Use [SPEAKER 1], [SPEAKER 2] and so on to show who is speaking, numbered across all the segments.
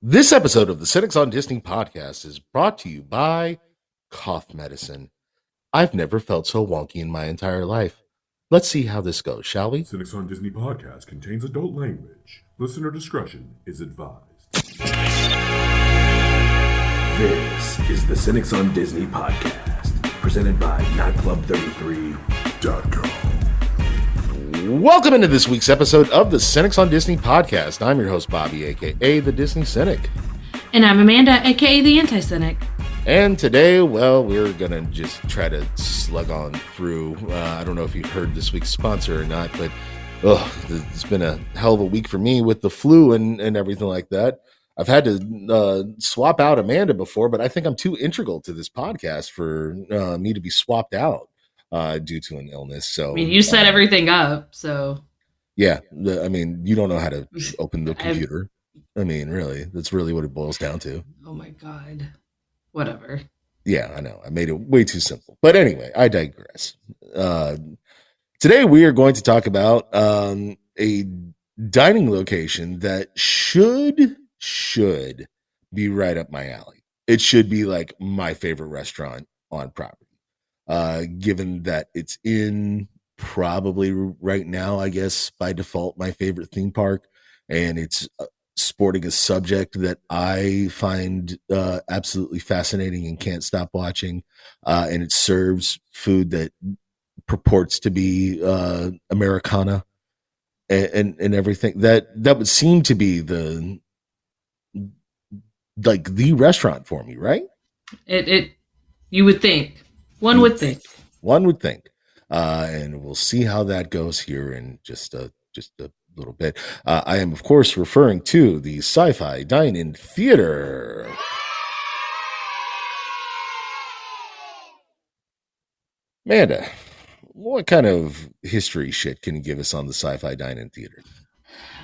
[SPEAKER 1] This episode of the Cynics on Disney podcast is brought to you by cough medicine. I've never felt so wonky in my entire life. Let's see how this goes, shall we?
[SPEAKER 2] Cynics on Disney podcast contains adult language. Listener discretion is advised.
[SPEAKER 3] This is the Cynics on Disney podcast, presented by nightclub33.com.
[SPEAKER 1] Welcome into this week's episode of the Cynics on Disney podcast. I'm your host, Bobby, aka the Disney Cynic.
[SPEAKER 4] And I'm Amanda, aka the Anti-Cynic.
[SPEAKER 1] And today, well, we're going to just try to slug on through. I don't know if you heard this week's sponsor or not, but it's been a hell of a week for me with the flu and everything like that. I've had to swap out Amanda before, but I think I'm too integral to this podcast for me to be swapped out due to an illness. So
[SPEAKER 4] I mean, you set everything up, so
[SPEAKER 1] yeah. You don't know how to open the computer. Really, that's really what it boils down to.
[SPEAKER 4] Oh my god, whatever.
[SPEAKER 1] Yeah, I know. I made it way too simple, but anyway, I digress. Today we are going to talk about a dining location that should be right up my alley. It should be like my favorite restaurant on property. Given that it's in probably right now, I guess by default, my favorite theme park, and it's sporting a subject that I find absolutely fascinating and can't stop watching, and it serves food that purports to be Americana and everything. That would seem to be the restaurant for me, right?
[SPEAKER 4] It you would think. One would think.
[SPEAKER 1] And we'll see how that goes here in just a little bit. I am, of course, referring to the Sci-Fi Dine-In Theater. Amanda, what kind of history shit can you give us on the Sci-Fi Dine-In Theater?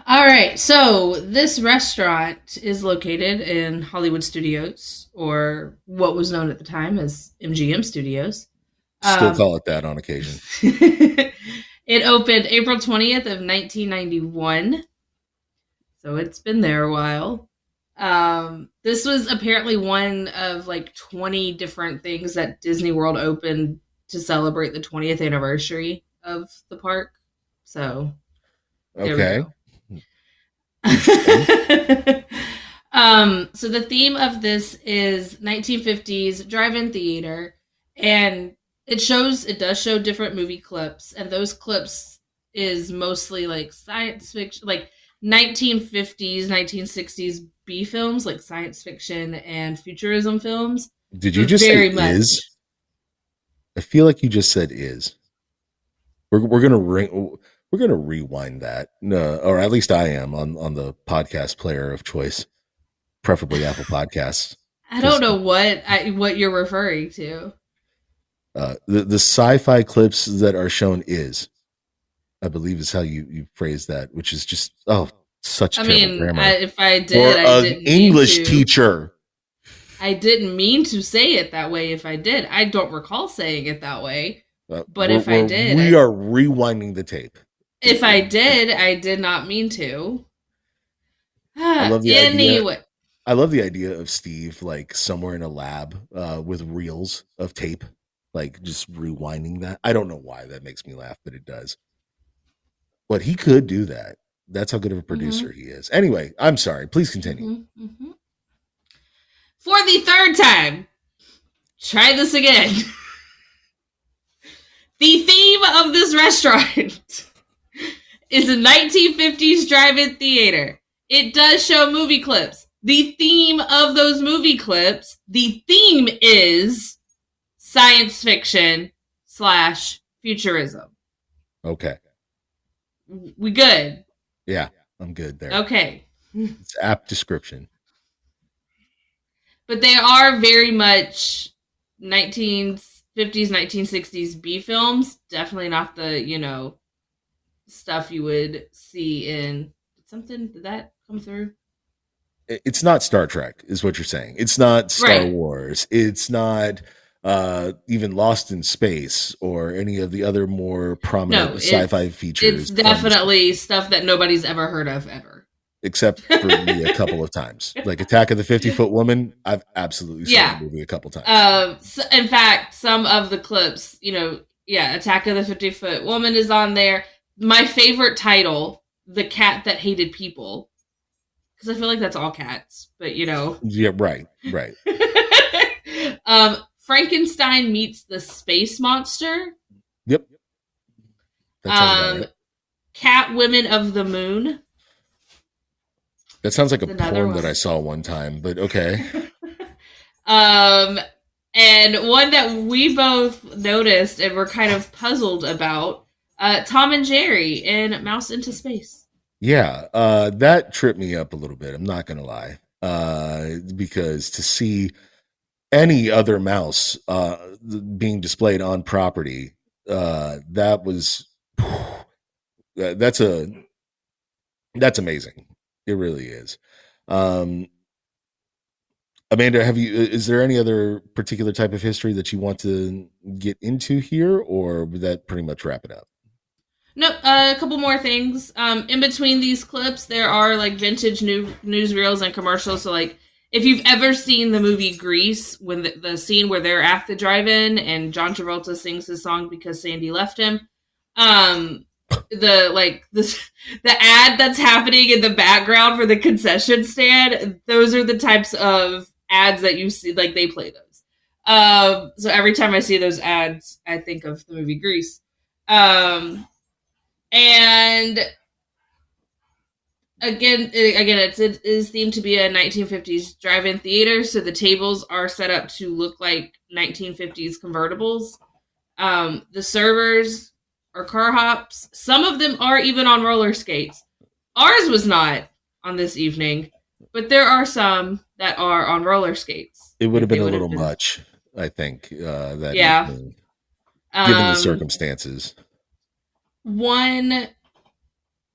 [SPEAKER 4] All right, so this restaurant is located in Hollywood Studios, or what was known at the time as MGM Studios.
[SPEAKER 1] Still call it that on occasion.
[SPEAKER 4] It opened April 20th of 1991, so it's been there a while. This was apparently one of like 20 different things that Disney World opened to celebrate the 20th anniversary of the park. So,
[SPEAKER 1] okay.
[SPEAKER 4] So the theme of this is 1950s drive-in theater, and it does show different movie clips, and those clips is mostly like science fiction, like 1950s, 1960s B films, like science fiction and futurism films.
[SPEAKER 1] Did you just say is? I feel like you just said is. We're gonna rewind that, or at least I am on the podcast player of choice, preferably Apple Podcasts.
[SPEAKER 4] I don't know what you're referring to.
[SPEAKER 1] The sci-fi clips that are shown I believe is how you phrase that, which is just such terrible grammar.
[SPEAKER 4] If I did, I didn't
[SPEAKER 1] English teacher.
[SPEAKER 4] I didn't mean to say it that way. If I did, I don't recall saying it that way. But if I did,
[SPEAKER 1] we are rewinding the tape.
[SPEAKER 4] If I did, I did not mean to.
[SPEAKER 1] I love the idea of Steve like somewhere in a lab with reels of tape, like just rewinding that. I don't know why that makes me laugh, but it does. But he could do that. That's how good of a producer he is. Anyway, I'm sorry. Please continue.
[SPEAKER 4] For the third time, try this again. The theme of this restaurant is a 1950s drive-in theater. It does show movie clips. The theme of those movie clips, the theme is science fiction / futurism.
[SPEAKER 1] Okay.
[SPEAKER 4] We good?
[SPEAKER 1] Yeah, I'm good there.
[SPEAKER 4] Okay.
[SPEAKER 1] It's apt description.
[SPEAKER 4] But they are very much 1950s, 1960s B films. Definitely not the, stuff you would see in something. Did that come through?
[SPEAKER 1] It's not Star Trek, is what you're saying. It's not Star Wars. It's not even Lost in Space or any of the other more prominent sci-fi features.
[SPEAKER 4] It's definitely stuff that nobody's ever heard of ever.
[SPEAKER 1] except for me a couple of times. Like Attack of the 50-Foot Woman, I've absolutely seen
[SPEAKER 4] Yeah.
[SPEAKER 1] that movie a couple times.
[SPEAKER 4] So in fact, some of the clips, Attack of the 50-Foot Woman is on there. My favorite title, The Cat That Hated People. Because I feel like that's all cats, but
[SPEAKER 1] Yeah, right.
[SPEAKER 4] Frankenstein meets the space monster.
[SPEAKER 1] Yep. That sounds about right.
[SPEAKER 4] Cat Women of the Moon.
[SPEAKER 1] That sounds like a
[SPEAKER 4] Another
[SPEAKER 1] porn
[SPEAKER 4] one
[SPEAKER 1] that I saw one time, but okay.
[SPEAKER 4] And one that we both noticed and were kind of puzzled about, Tom and Jerry in Mouse into Space.
[SPEAKER 1] Yeah, that tripped me up a little bit. I'm not gonna lie, because to see any other mouse being displayed on property, that was that's amazing. It really is. Amanda, is there any other particular type of history that you want to get into here, or would that pretty much wrap it up?
[SPEAKER 4] No, a couple more things. In between these clips, there are like vintage newsreels and commercials. So, like, if you've ever seen the movie Grease, when the scene where they're at the drive-in and John Travolta sings his song because Sandy left him, the ad that's happening in the background for the concession stand, those are the types of ads that you see. Like, they play those. So every time I see those ads, I think of the movie Grease. And again, it is themed to be a 1950s drive-in theater, so the tables are set up to look like 1950s convertibles. The servers are car hops. Some of them are even on roller skates. Ours was not on this evening, but there are some that are on roller skates.
[SPEAKER 1] It would have been a little much, I think, that evening, given the circumstances.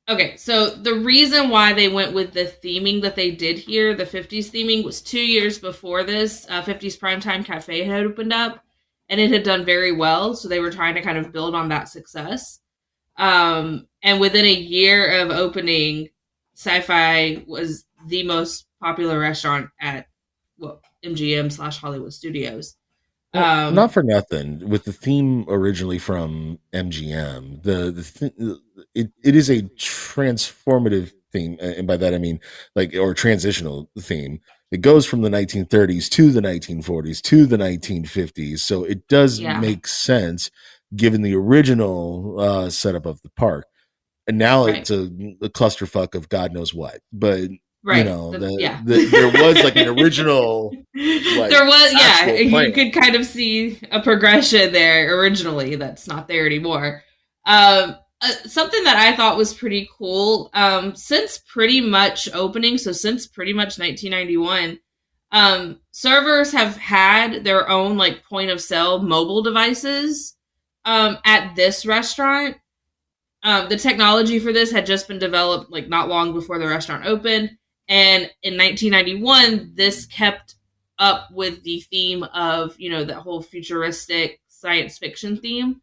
[SPEAKER 4] Okay, so the reason why they went with the theming that they did here, the 50s theming, was 2 years before this. 50s Primetime Cafe had opened up, and it had done very well, so they were trying to kind of build on that success. And within a year of opening, Sci-Fi was the most popular restaurant at MGM/Hollywood Studios.
[SPEAKER 1] Well, not for nothing. With the theme originally from MGM, it is a transformative theme, and by that I mean or transitional theme. It goes from the 1930s to the 1940s to the 1950s, so it does make sense given the original setup of the park. And now it's a clusterfuck of God knows what, but. Right. There was like an original.
[SPEAKER 4] There was, you could kind of see a progression there originally that's not there anymore. Something that I thought was pretty cool, since pretty much opening, so since pretty much 1991, servers have had their own like point of sale mobile devices at this restaurant. The technology for this had just been developed like not long before the restaurant opened. And in 1991, this kept up with the theme of, that whole futuristic science fiction theme.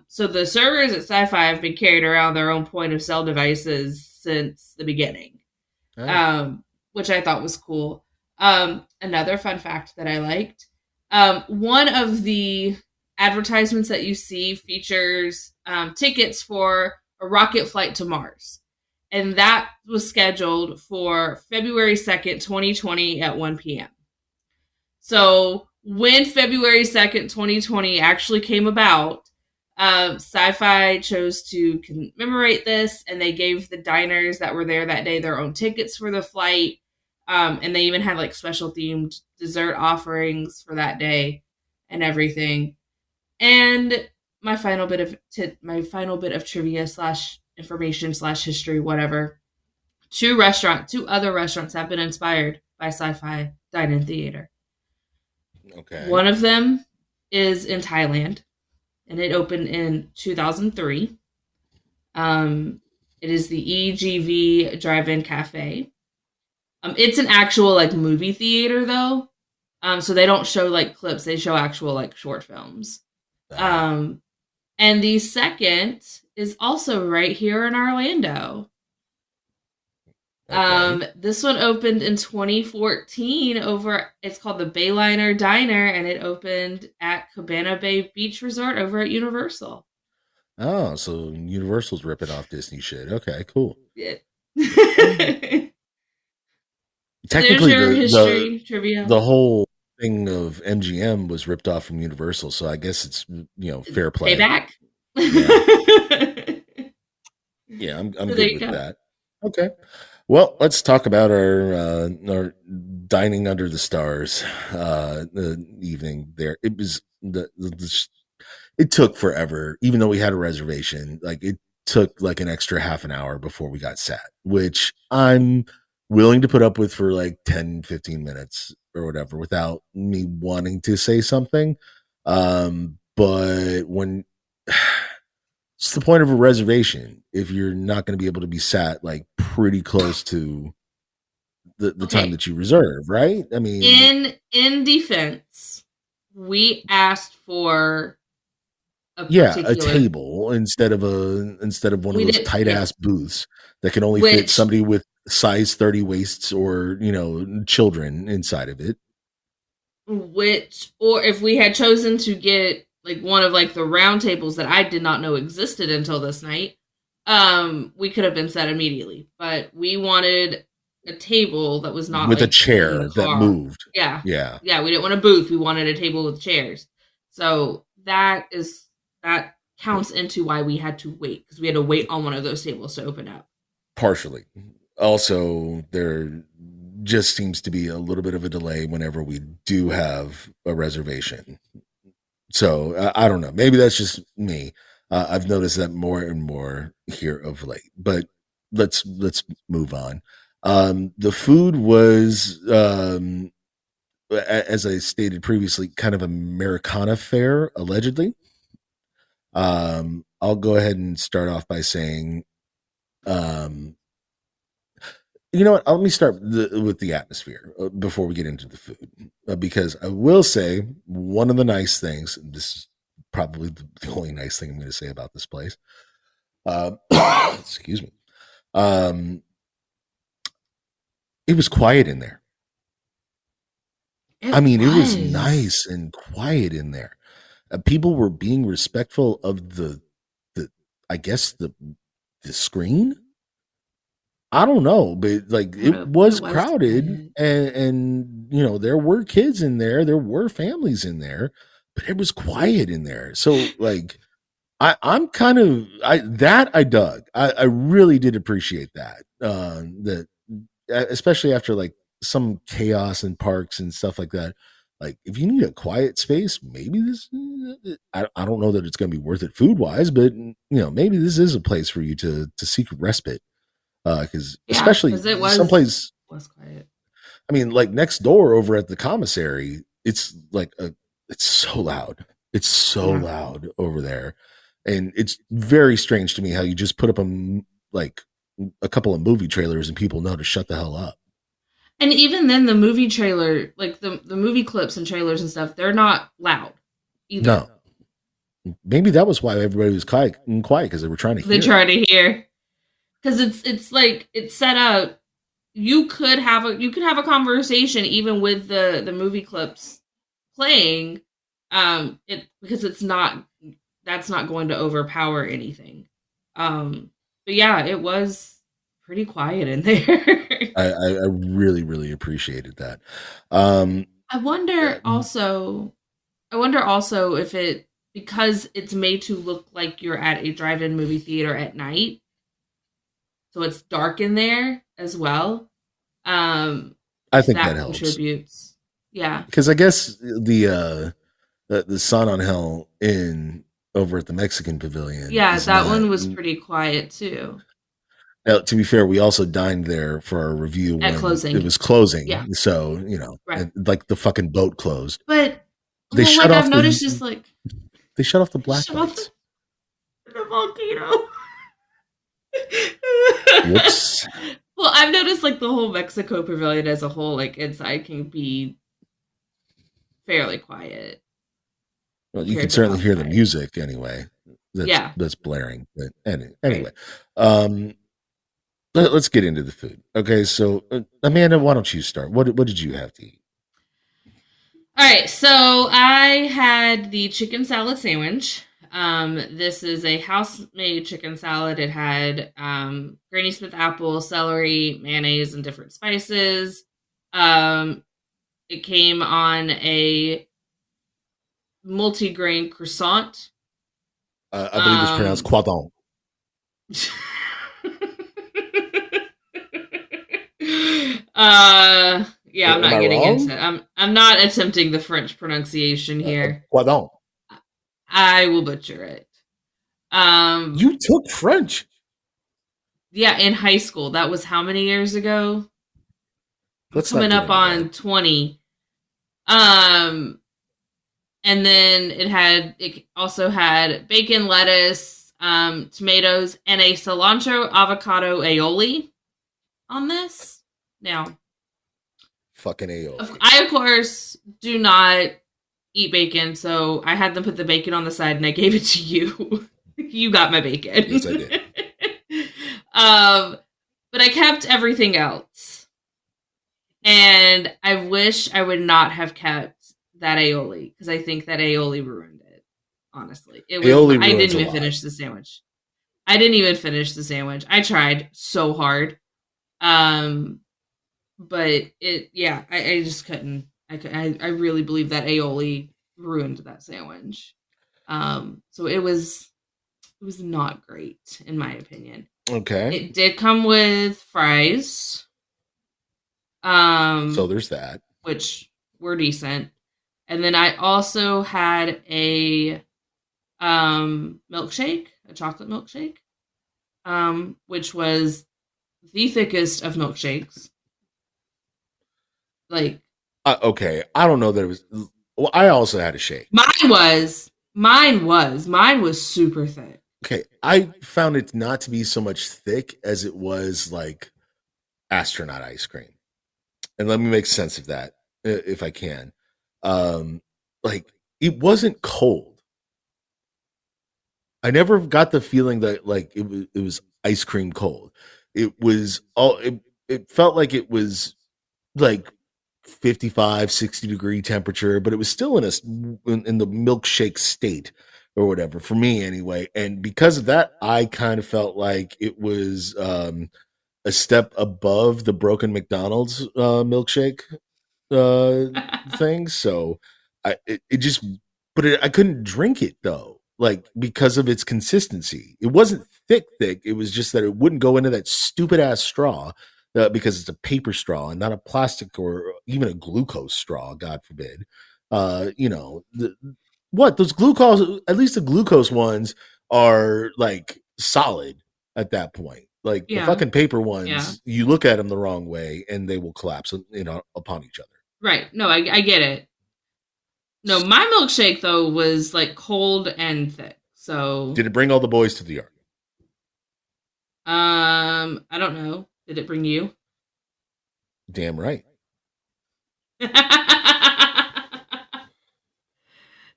[SPEAKER 4] So the servers at Sci-Fi have been carrying around their own point of sale devices since the beginning, which I thought was cool. Another fun fact that I liked, one of the advertisements that you see features tickets for a rocket flight to Mars. And that was scheduled for February 2nd, 2020 at 1 p.m. So when February 2nd, 2020 actually came about, Sci-Fi chose to commemorate this, and they gave the diners that were there that day their own tickets for the flight. And they even had like special themed dessert offerings for that day and everything. And my final bit of trivia / information / history, whatever. Two other restaurants have been inspired by Sci-Fi Dine-In Theater.
[SPEAKER 1] Okay.
[SPEAKER 4] One of them is in Thailand, and it opened in 2003. It is the EGV Drive-In Cafe. It's an actual like movie theater though. So they don't show like clips, they show actual like short films. And the second is also right here in Orlando.
[SPEAKER 1] Okay.
[SPEAKER 4] This one opened in 2014 it's called the Bayliner Diner, and it opened at Cabana Bay Beach Resort over at Universal.
[SPEAKER 1] Oh, so Universal's ripping off Disney shit. Okay, cool.
[SPEAKER 4] Yeah. There's
[SPEAKER 1] Technically,
[SPEAKER 4] your
[SPEAKER 1] the
[SPEAKER 4] history trivia.
[SPEAKER 1] the whole thing of MGM was ripped off from Universal, so I guess it's fair play.
[SPEAKER 4] Payback.
[SPEAKER 1] Yeah, yeah, I'm
[SPEAKER 4] So there
[SPEAKER 1] good
[SPEAKER 4] you
[SPEAKER 1] with
[SPEAKER 4] go.
[SPEAKER 1] that. Okay, well, let's talk about our dining under the stars the evening there. It was it took forever, even though we had a reservation. Like it took like an extra half an hour before we got sat, which I'm willing to put up with for like 10, 15 minutes or whatever without me wanting to say something. But when it's the point of a reservation, if you're not going to be able to be sat like pretty close to the time
[SPEAKER 4] Okay.
[SPEAKER 1] that you reserve, right? I mean,
[SPEAKER 4] In defense, we asked for a
[SPEAKER 1] yeah, a
[SPEAKER 4] particular
[SPEAKER 1] table instead of one of
[SPEAKER 4] we
[SPEAKER 1] those
[SPEAKER 4] did
[SPEAKER 1] tight
[SPEAKER 4] yeah,
[SPEAKER 1] ass booths that can only fit
[SPEAKER 4] which
[SPEAKER 1] somebody with size 30 waists or, children inside of it.
[SPEAKER 4] or if we had chosen to get like one of like the round tables that I did not know existed until this night, we could have been set immediately. But we wanted a table that was not
[SPEAKER 1] With a
[SPEAKER 4] like in the
[SPEAKER 1] chair that
[SPEAKER 4] car.
[SPEAKER 1] moved.
[SPEAKER 4] Yeah.
[SPEAKER 1] Yeah.
[SPEAKER 4] Yeah, we didn't want a booth. We wanted a table with chairs. So that counts into why we had to wait, because we had to wait on one of those tables to open up.
[SPEAKER 1] Partially. Also, there just seems to be a little bit of a delay whenever we do have a reservation. So I don't know. Maybe that's just me. I've noticed that more and more here of late. But let's move on. The food was, as I stated previously, kind of Americana fare, allegedly. I'll go ahead and start off by saying, um, you know what? Let me start with the atmosphere before we get into the food, because I will say one of the nice things. This is probably the only nice thing I'm going to say about this place. Uh, excuse me. Um, it was quiet in there. It was nice and quiet in there. People were being respectful of the I guess the screen. I don't know, but like it was crowded, and there were kids in there were families in there, but it was quiet in there. So like I'm kind of I dug. I really did appreciate that. That especially after like some chaos in parks and stuff like that. Like if you need a quiet space, maybe this I don't know that it's going to be worth it food wise, but maybe this is a place for you to seek respite. Because especially
[SPEAKER 4] it
[SPEAKER 1] someplace,
[SPEAKER 4] was quiet.
[SPEAKER 1] I mean, like next door over at the commissary, it's like it's so loud. It's so loud over there, and it's very strange to me how you just put up like a couple of movie trailers and people know to shut the hell up.
[SPEAKER 4] And even then, the movie trailer, like the movie clips and trailers and stuff, they're not loud either.
[SPEAKER 1] No, maybe that was why everybody was quiet because they were trying to hear.
[SPEAKER 4] They try to hear, because it's like it's set up. You could have a conversation even with the movie clips playing, because that's not going to overpower anything. But yeah, it was pretty quiet in there.
[SPEAKER 1] I really, really appreciated that.
[SPEAKER 4] I wonder also if it, because it's made to look like you're at a drive-in movie theater at night, so it's dark in there as well.
[SPEAKER 1] I think that helps.
[SPEAKER 4] Contributes. Yeah,
[SPEAKER 1] because I guess the Sun on Hell Inn over at the Mexican Pavilion.
[SPEAKER 4] Yeah, that one was pretty quiet too.
[SPEAKER 1] Now, to be fair, we also dined there for our review
[SPEAKER 4] at
[SPEAKER 1] when
[SPEAKER 4] closing.
[SPEAKER 1] It was closing.
[SPEAKER 4] Yeah.
[SPEAKER 1] So,
[SPEAKER 4] right.
[SPEAKER 1] like the fucking boat closed.
[SPEAKER 4] But
[SPEAKER 1] they shut
[SPEAKER 4] like
[SPEAKER 1] off
[SPEAKER 4] I've noticed just like
[SPEAKER 1] they shut off the black lights.
[SPEAKER 4] The volcano.
[SPEAKER 1] Whoops.
[SPEAKER 4] Well, I've noticed like the whole Mexico Pavilion as a whole, like inside can be fairly quiet.
[SPEAKER 1] Well, you can certainly hear the music anyway. That's blaring. But anyway,
[SPEAKER 4] right.
[SPEAKER 1] Let's get into the food. Okay, so Amanda, why don't you start? What did you have to eat?
[SPEAKER 4] All right, so I had the chicken salad sandwich. This is a house-made chicken salad. It had Granny Smith apple, celery, mayonnaise, and different spices. Um, it came on a multi-grain croissant.
[SPEAKER 1] I believe it's pronounced
[SPEAKER 4] Um,
[SPEAKER 1] croissant.
[SPEAKER 4] Yeah, I'm
[SPEAKER 1] Am
[SPEAKER 4] not
[SPEAKER 1] I
[SPEAKER 4] getting
[SPEAKER 1] wrong?
[SPEAKER 4] into. I'm not attempting the French pronunciation here.
[SPEAKER 1] Croissant.
[SPEAKER 4] I will butcher it. Um,
[SPEAKER 1] You took French.
[SPEAKER 4] yeah, in high school. That was how many years ago? I'm
[SPEAKER 1] Let's not
[SPEAKER 4] coming
[SPEAKER 1] get
[SPEAKER 4] up
[SPEAKER 1] into that.
[SPEAKER 4] on 20. Um, and then it also had bacon, lettuce, tomatoes, and a cilantro avocado aioli on this. Now,
[SPEAKER 1] Fucking aioli.
[SPEAKER 4] I of course do not eat bacon, so I had them put the bacon on the side and I gave it to you. You got my
[SPEAKER 1] Yes, I
[SPEAKER 4] bacon.
[SPEAKER 1] did.
[SPEAKER 4] um, but I kept everything else. And I wish I would not have kept that aioli because I think that aioli ruined it. Honestly, it was.
[SPEAKER 1] Aioli
[SPEAKER 4] I
[SPEAKER 1] ruins
[SPEAKER 4] didn't
[SPEAKER 1] a
[SPEAKER 4] even
[SPEAKER 1] lot.
[SPEAKER 4] finish the sandwich. I didn't even finish the sandwich. I tried so hard, um, but yeah, I just couldn't. I really believe that aioli ruined that sandwich. So it was not great in my opinion.
[SPEAKER 1] Okay.
[SPEAKER 4] It did come with fries,
[SPEAKER 1] So
[SPEAKER 4] um,
[SPEAKER 1] there's that.
[SPEAKER 4] which were decent. And then I also had a milkshake, a chocolate milkshake, which was the thickest of milkshakes. Like
[SPEAKER 1] Okay. I don't know that it was. Well, I also had a shake.
[SPEAKER 4] mine was super thick.
[SPEAKER 1] Okay. I found it not to be so much thick as it was like astronaut ice cream. And let me make sense of that if I can. Um, like it wasn't cold. I never got the feeling that like it was ice cream cold. It was all it felt like it was like 55, 60-degree temperature, but it was still in the milkshake state or whatever for me anyway. And because of that, I kind of felt like it was a step above the broken McDonald's milkshake uh things. So it just I couldn't drink it though, like because of its consistency. It wasn't thick. It was just that it wouldn't go into that stupid ass straw because it's a paper straw and not a plastic or even a glucose straw, God forbid. What those glucose, at least the glucose ones are like solid at that point. Like the
[SPEAKER 4] Yeah,
[SPEAKER 1] fucking paper
[SPEAKER 4] yeah,
[SPEAKER 1] ones, you look at them the wrong way and they will collapse, upon each other.
[SPEAKER 4] right. No, I get it. No, my milkshake though was like cold and thick. So,
[SPEAKER 1] Did it bring all the boys to the yard?
[SPEAKER 4] I don't know. Did it bring you?
[SPEAKER 1] Damn right.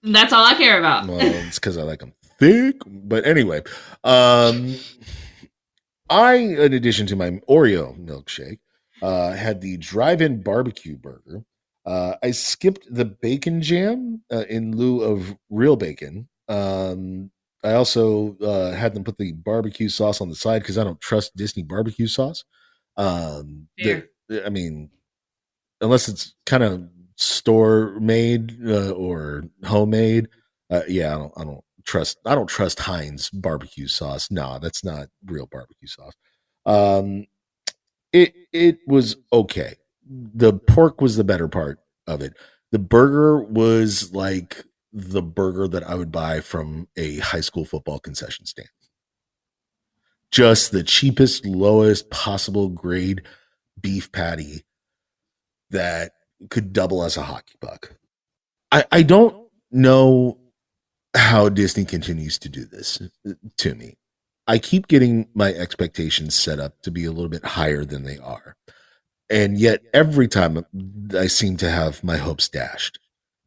[SPEAKER 4] That's all I care about.
[SPEAKER 1] Well, it's because I like them thick. But anyway, um, in addition to my Oreo milkshake, had the drive-in barbecue burger. I skipped the bacon jam in lieu of real bacon. I also had them put the barbecue sauce on the side because I don't trust Disney barbecue sauce.
[SPEAKER 4] Fair.
[SPEAKER 1] I mean, unless it's kind of store made or homemade. Yeah, I don't trust Heinz barbecue sauce. No, that's not real barbecue sauce. Um, it was okay. The pork was the better part of it. The burger was like the burger that I would buy from a high school football concession stand. Just the cheapest, lowest possible grade beef patty that could double as a hockey puck. I don't know how Disney continues to do this to me. I keep getting my expectations set up to be a little bit higher than they are. And yet every time I seem to have my hopes dashed.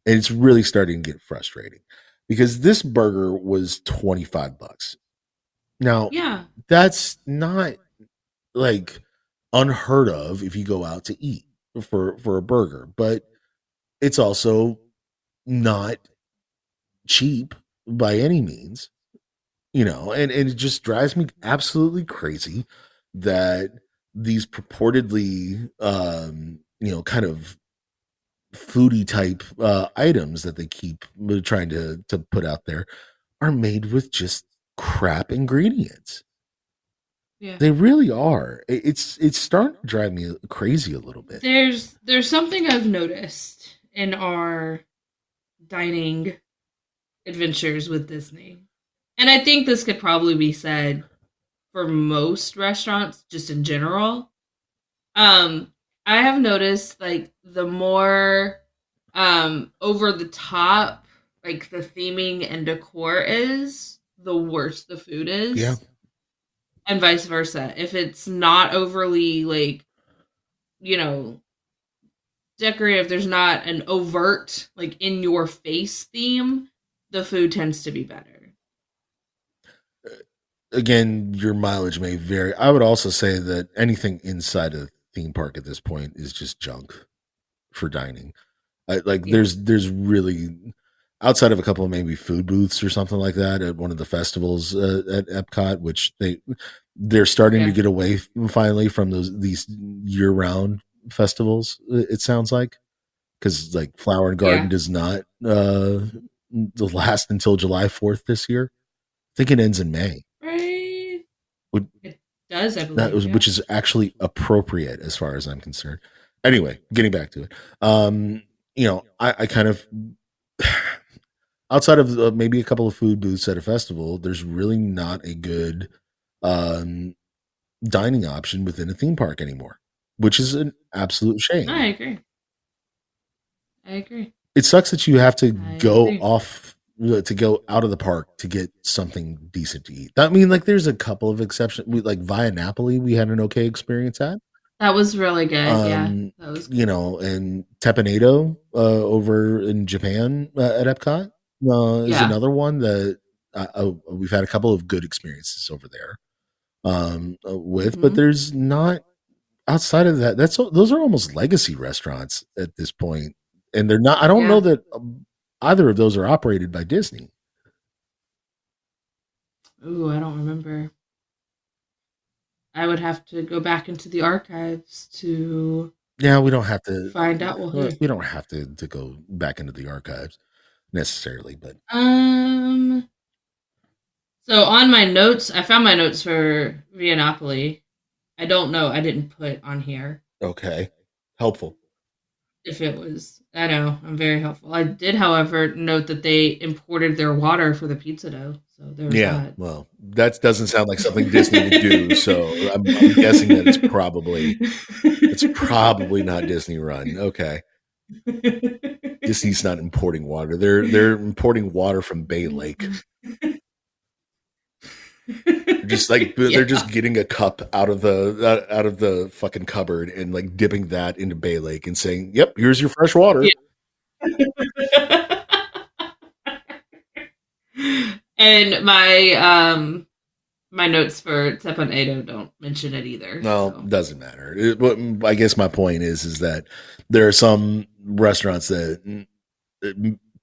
[SPEAKER 1] And it's really starting to get frustrating because this burger was $25. Now,
[SPEAKER 4] Yeah.
[SPEAKER 1] that's not like unheard of if you go out to eat for a burger, but it's also not cheap by any means, and it just drives me absolutely crazy that these purportedly kind of foodie type items that they keep trying to put out there are made with just crap ingredients.
[SPEAKER 4] Yeah.
[SPEAKER 1] They really are. It's starting to drive me crazy a little bit.
[SPEAKER 4] There's something I've noticed in our dining adventures with Disney. And I think this could probably be said for most restaurants just in general. I have noticed like the more over the top like the theming and decor is, the worse the food is.
[SPEAKER 1] Yeah.
[SPEAKER 4] And vice versa. If it's not overly like, decorative, there's not an overt like in your face theme, the food tends to be better.
[SPEAKER 1] Again, your mileage may vary. I would also say that anything inside a theme park at this point is just junk for dining. There's really, outside of a couple of maybe food booths or something like that at one of the festivals at Epcot, which they're starting to get away finally from these year round festivals. It sounds like, because like Flower and Garden does not last until July 4th this year. I think it ends in May.
[SPEAKER 4] Right. It does, I believe.
[SPEAKER 1] Which is actually appropriate as far as I'm concerned. Anyway, getting back to it. I kind of, outside of maybe a couple of food booths at a festival, there's really not a good dining option within a theme park anymore, which is an absolute shame.
[SPEAKER 4] I agree.
[SPEAKER 1] It sucks that you have to go out of the park to get something decent to eat. I mean, like, there's a couple of exceptions. Like Via Napoli, we had an okay experience at.
[SPEAKER 4] That was really good. That was good.
[SPEAKER 1] And Teppanyaki over in Japan at Epcot is another one that we've had a couple of good experiences over there with, but there's not, outside of that, those are almost legacy restaurants at this point, and they're not. I don't know that either of those are operated by Disney.
[SPEAKER 4] Ooh, I don't remember. I would have to go back into the archives to.
[SPEAKER 1] Yeah, we don't have to
[SPEAKER 4] find out.
[SPEAKER 1] We don't have to go back into the archives necessarily, but
[SPEAKER 4] So on my notes, I found my notes for Via Napoli. I don't know. I didn't put on here.
[SPEAKER 1] Okay, helpful.
[SPEAKER 4] If it was, I know, I'm very helpful. I did, however, note that they imported their water for the pizza dough. So there was that.
[SPEAKER 1] Well, that doesn't sound like something Disney would do. So I'm guessing that it's probably not Disney run. Okay, Disney's not importing water. They're importing water from Bay Lake. They're just getting a cup out of the fucking cupboard and like dipping that into Bay Lake and saying, "Yep, here's your fresh water."
[SPEAKER 4] Yeah. And my notes for Teppanyaki don't mention it either.
[SPEAKER 1] No, doesn't matter. I guess my point is that there are some restaurants that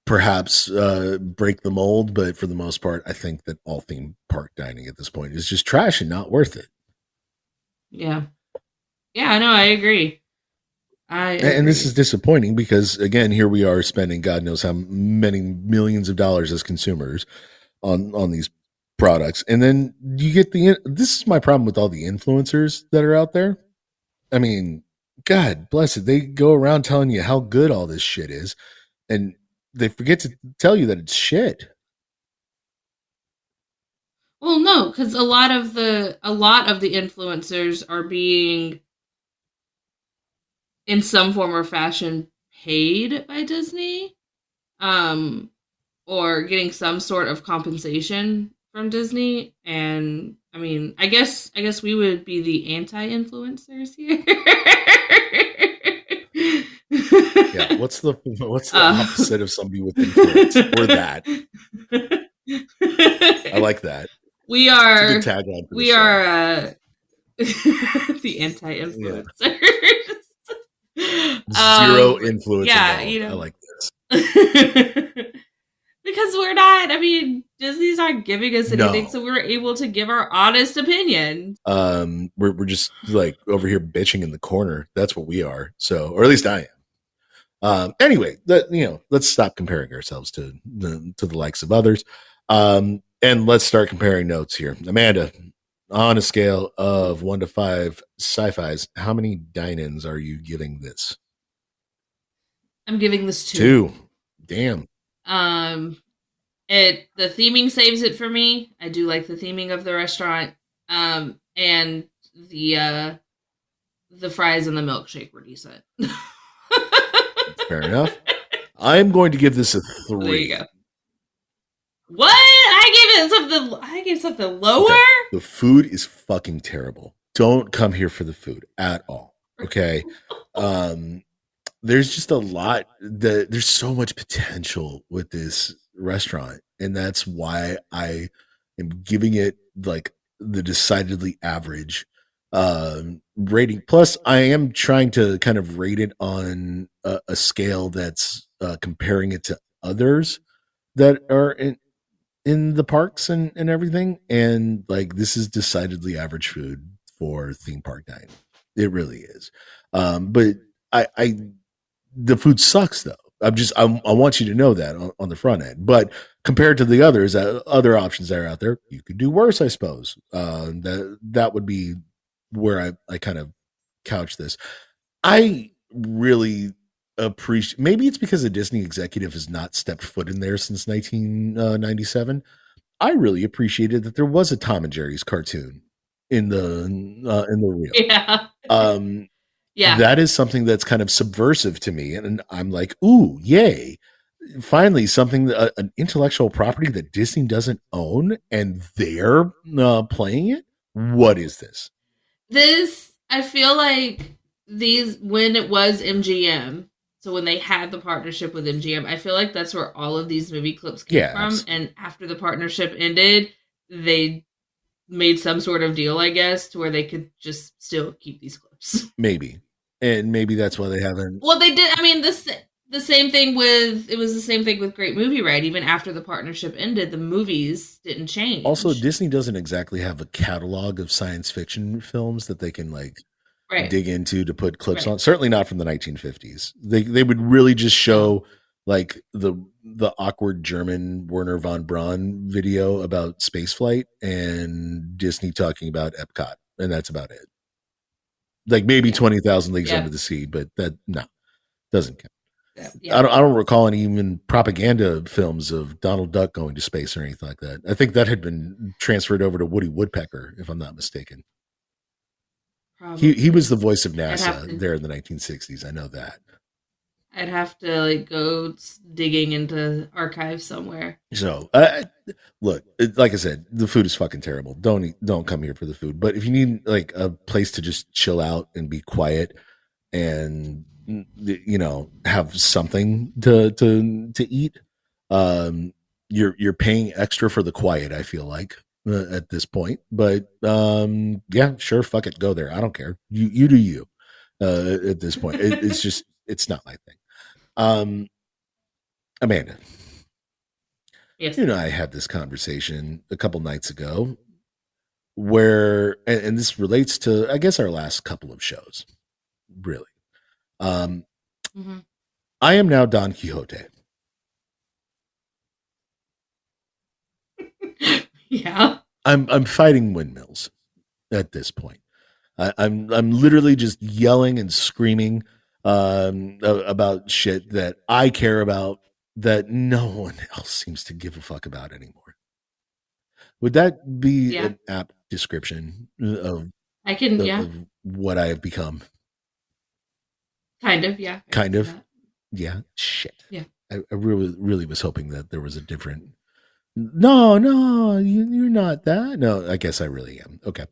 [SPEAKER 1] perhaps break the mold, but for the most part, I think that all theme park dining at this point is just trash and not worth it.
[SPEAKER 4] Yeah, I know. I agree.
[SPEAKER 1] And this is disappointing because, again, here we are spending God knows how many millions of dollars as consumers on these products, and then you get this is my problem with all the influencers that are out there. I mean, God bless it, they go around telling you how good all this shit is, and they forget to tell you that it's shit.
[SPEAKER 4] Well, no, because a lot of the influencers are being, in some form or fashion, paid by Disney, or getting some sort of compensation from Disney. And I mean, I guess we would be the anti-influencers here.
[SPEAKER 1] Yeah, what's the opposite of somebody with influence? Or that. I like that.
[SPEAKER 4] We are.
[SPEAKER 1] It's a good tagline for the show.
[SPEAKER 4] The anti-influencers.
[SPEAKER 1] Zero influence
[SPEAKER 4] Yeah,
[SPEAKER 1] involved. I like this.
[SPEAKER 4] Because we're not, I mean, Disney's not giving us anything,
[SPEAKER 1] No.
[SPEAKER 4] so we're able to give our honest opinion.
[SPEAKER 1] We're just like over here bitching in the corner. That's what we are. So, or at least I am. Anyway, let's stop comparing ourselves to the likes of others. And let's start comparing notes here. Amanda, on a scale of 1 to 5 sci-fis, how many dine-ins are you giving this?
[SPEAKER 4] I'm giving this
[SPEAKER 1] 2. Damn.
[SPEAKER 4] The theming saves it for me. I do like the theming of the restaurant. And the fries and the milkshake were decent.
[SPEAKER 1] Fair enough. I'm going to give this a 3.
[SPEAKER 4] There you go. What? I gave something lower?
[SPEAKER 1] Okay. The food is fucking terrible. Don't come here for the food at all. Okay. There's just a lot there's so much potential with this restaurant, and that's why I am giving it like the decidedly average rating. Plus, I am trying to kind of rate it on a scale that's comparing it to others that are in the parks and everything. And like, this is decidedly average food for theme park dining. It really is. But I the food sucks though. I want you to know that on the front end. But compared to the others, other options that are out there, you could do worse, I suppose. That would be where I kind of couch this. I really appreciate, maybe it's because a Disney executive has not stepped foot in there since 1997. I really appreciated that there was a Tom and Jerry's cartoon in the reel.
[SPEAKER 4] Yeah. Yeah.
[SPEAKER 1] That is something that's kind of subversive to me, and I'm like, ooh, yay! Finally, something an intellectual property that Disney doesn't own, and they're playing it. What is this?
[SPEAKER 4] This, I feel like when it was MGM, so when they had the partnership with MGM, I feel like that's where all of these movie clips came from. Absolutely. And after the partnership ended, they made some sort of deal, I guess, to where they could just still keep these clips.
[SPEAKER 1] Maybe. And maybe that's why they haven't.
[SPEAKER 4] Well, they did. I mean, the same thing with Great Movie Ride. Even after the partnership ended, the movies didn't change.
[SPEAKER 1] Also, Disney doesn't exactly have a catalog of science fiction films that they can dig into to put clips on. Certainly not from the 1950s. They would really just show like the awkward German Werner von Braun video about spaceflight and Disney talking about Epcot, and that's about it. Like maybe 20,000 Leagues Under the Sea, but that doesn't count. I don't recall any even propaganda films of Donald Duck going to space or anything like that. I think that had been transferred over to Woody Woodpecker, if I'm not mistaken. He was the voice of NASA there in the 1960s. I know that.
[SPEAKER 4] I'd have to go digging into archives somewhere.
[SPEAKER 1] So, look, like I said, the food is fucking terrible. Don't come here for the food. But if you need like a place to just chill out and be quiet and have something to eat, you're paying extra for the quiet. I feel like at this point, but yeah, sure, fuck it, go there. I don't care. You do you. At this point, it's just it's not my thing. Amanda,
[SPEAKER 4] yes.
[SPEAKER 1] You and I had this conversation a couple nights ago where, and this relates to, I guess, our last couple of shows, really.
[SPEAKER 4] Mm-hmm.
[SPEAKER 1] I am now Don Quixote.
[SPEAKER 4] Yeah.
[SPEAKER 1] I'm fighting windmills at this point. I'm literally just yelling and screaming about shit that I care about that no one else seems to give a fuck about anymore. Would that be an apt description of what I have become?
[SPEAKER 4] Kind of, yeah.
[SPEAKER 1] Kind of. Yeah. Shit.
[SPEAKER 4] Yeah.
[SPEAKER 1] I really was hoping that there was a different. No, you're not that. No, I guess I really am. Okay.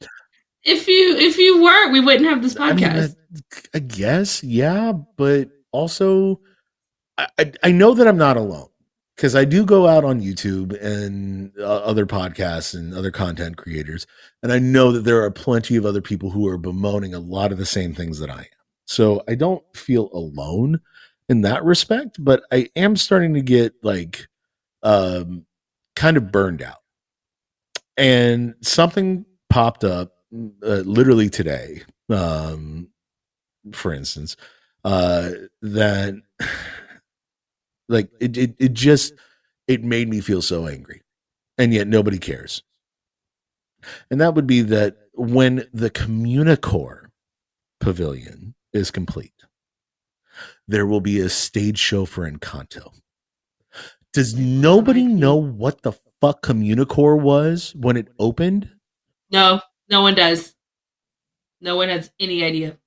[SPEAKER 4] If you weren't, we wouldn't have this podcast.
[SPEAKER 1] I guess, yeah, but also I know that I'm not alone. because I do go out on YouTube and other podcasts and other content creators, and I know that there are plenty of other people who are bemoaning a lot of the same things that I am. So I don't feel alone in that respect, but I am starting to get like um, kind of burned out. And something popped up literally today, um, for instance, that like it just it made me feel so angry, and yet nobody cares. And that would be that when the Communicore Pavilion is complete, there will be a stage show for Encanto. Does nobody know what the fuck Communicore was when it opened?
[SPEAKER 4] No, no one does. No one has any idea.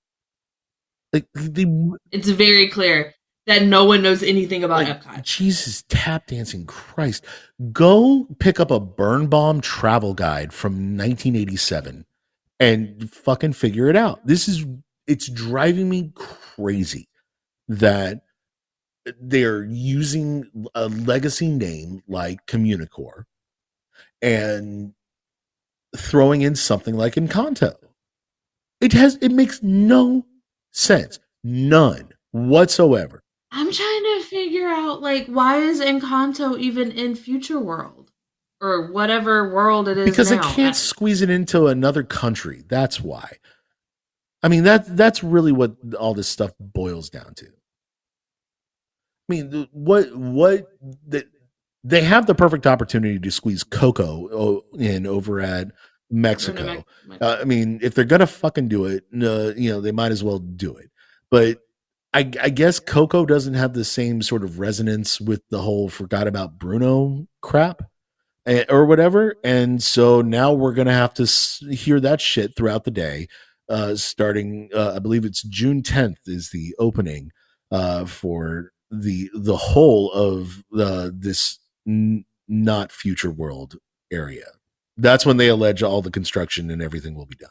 [SPEAKER 1] Like
[SPEAKER 4] It's very clear that no one knows anything about Epcot.
[SPEAKER 1] Jesus, tap dancing Christ. Go pick up a Burn Bomb travel guide from 1987 and fucking figure it out. It's driving me crazy that they're using a legacy name like Communicore and throwing in something like Encanto. It makes no sense. None whatsoever.
[SPEAKER 4] I'm trying to figure out, like, why is Encanto even in Future World? Or whatever world it is
[SPEAKER 1] because
[SPEAKER 4] now.
[SPEAKER 1] They can't squeeze it into another country. That's why. I mean, that's really what all this stuff boils down to. I mean, they have the perfect opportunity to squeeze Coco in over at Mexico. I mean, if they're gonna fucking do it, they might as well do it. But I guess Coco doesn't have the same sort of resonance with the whole "forgot about Bruno" crap or whatever, and so now we're gonna have to hear that shit throughout the day. Starting, I believe it's June 10th is the opening for the whole of this not Future World area. That's when they allege all the construction and everything will be done.